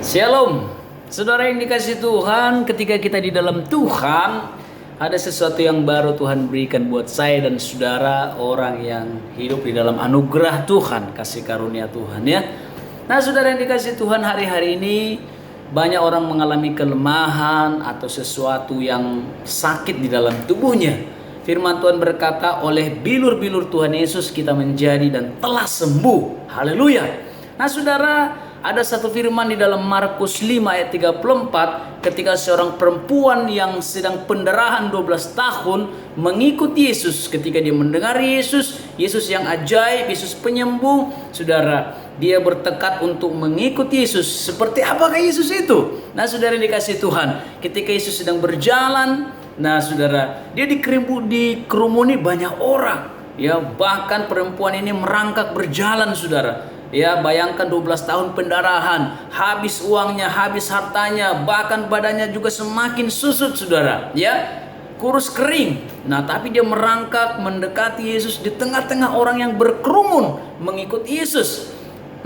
Shalom, saudara yang dikasih Tuhan. Ketika kita di dalam Tuhan, ada sesuatu yang baru Tuhan berikan buat saya dan saudara, orang yang hidup di dalam anugerah Tuhan, kasih karunia Tuhan ya. Nah, saudara yang dikasih Tuhan, hari-hari ini banyak orang mengalami kelemahan atau sesuatu yang sakit di dalam tubuhnya. Firman Tuhan berkata, oleh bilur-bilur Tuhan Yesus kita menjadi dan telah sembuh. Haleluya. Nah, saudara, ada satu firman di dalam Markus 5 ayat 34, ketika seorang perempuan yang sedang pendarahan 12 tahun mengikuti Yesus. Ketika dia mendengar Yesus yang ajaib, Yesus penyembuh, saudara, dia bertekad untuk mengikuti Yesus. Seperti apakah Yesus itu? Nah, saudara yang dikasih Tuhan, ketika Yesus sedang berjalan, nah saudara, dia dikerumuni banyak orang. Ya, bahkan perempuan ini merangkak berjalan, saudara. Ya, bayangkan 12 tahun pendarahan, habis uangnya, habis hartanya, bahkan badannya juga semakin susut, saudara. Ya, kurus kering. Nah, tapi dia merangkak mendekati Yesus di tengah-tengah orang yang berkerumun mengikuti Yesus.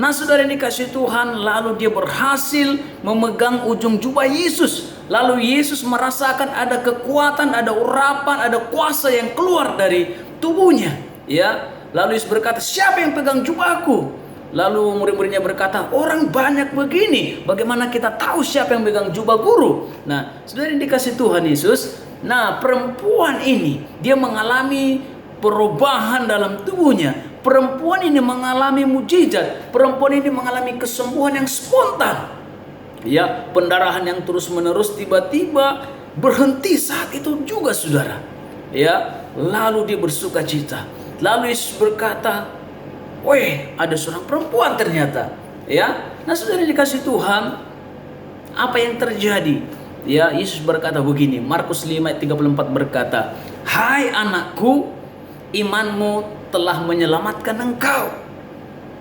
Nah, saudara yang dikasih Tuhan, lalu dia berhasil memegang ujung jubah Yesus. Lalu Yesus merasakan ada kekuatan, ada urapan, ada kuasa yang keluar dari tubuhnya. Ya, lalu Yesus berkata, siapa yang pegang jubahku? Lalu murid-muridnya berkata, orang banyak begini, bagaimana kita tahu siapa yang pegang jubah guru? Nah, saudara yang dikasih Tuhan Yesus, nah perempuan ini, dia mengalami perubahan dalam tubuhnya. Perempuan ini mengalami mujizat. Perempuan ini mengalami kesembuhan yang spontan. Ya, pendarahan yang terus-menerus tiba-tiba berhenti saat itu juga, saudara. Ya, lalu dia bersuka cita. Lalu Yesus berkata, weh, ada seorang perempuan ternyata. Ya, nah saudara dikasih Tuhan, apa yang terjadi? Ya, Yesus berkata begini, Markus 5 ayat 34 berkata, hai anakku, imanmu telah menyelamatkan engkau.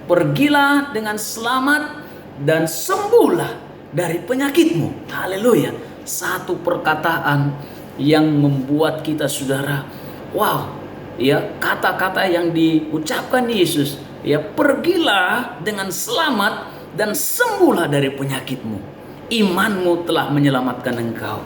Pergilah dengan selamat dan sembuhlah dari penyakitmu. Haleluya. Satu perkataan yang membuat kita, saudara, wow, ya, kata-kata yang diucapkan Yesus, ya, pergilah dengan selamat dan sembuhlah dari penyakitmu. Imanmu telah menyelamatkan engkau.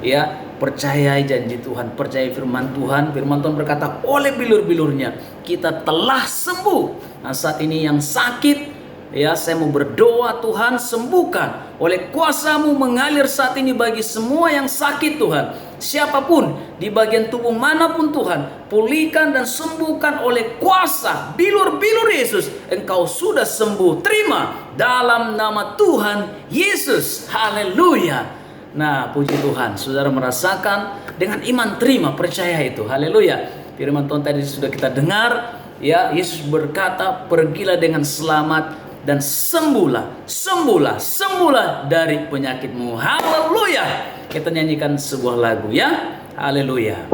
Ya, percayai janji Tuhan, percayai firman Tuhan. Firman Tuhan berkata, oleh bilur-bilurnya kita telah sembuh. Nah, saat ini yang sakit, ya, saya mau berdoa, Tuhan sembuhkan. Oleh kuasa-Mu mengalir saat ini bagi semua yang sakit, Tuhan. Siapapun di bagian tubuh manapun, Tuhan, pulihkan dan sembuhkan oleh kuasa bilur-bilur Yesus. Engkau sudah sembuh. Terima dalam nama Tuhan Yesus. Haleluya. Nah, puji Tuhan, saudara merasakan dengan iman, terima, percaya itu. Haleluya. Firman Tuhan tadi sudah kita dengar. Ya, Yesus berkata, pergilah dengan selamat dan sembuhlah dari penyakitmu. Haleluya. Kita nyanyikan sebuah lagu ya. Haleluya.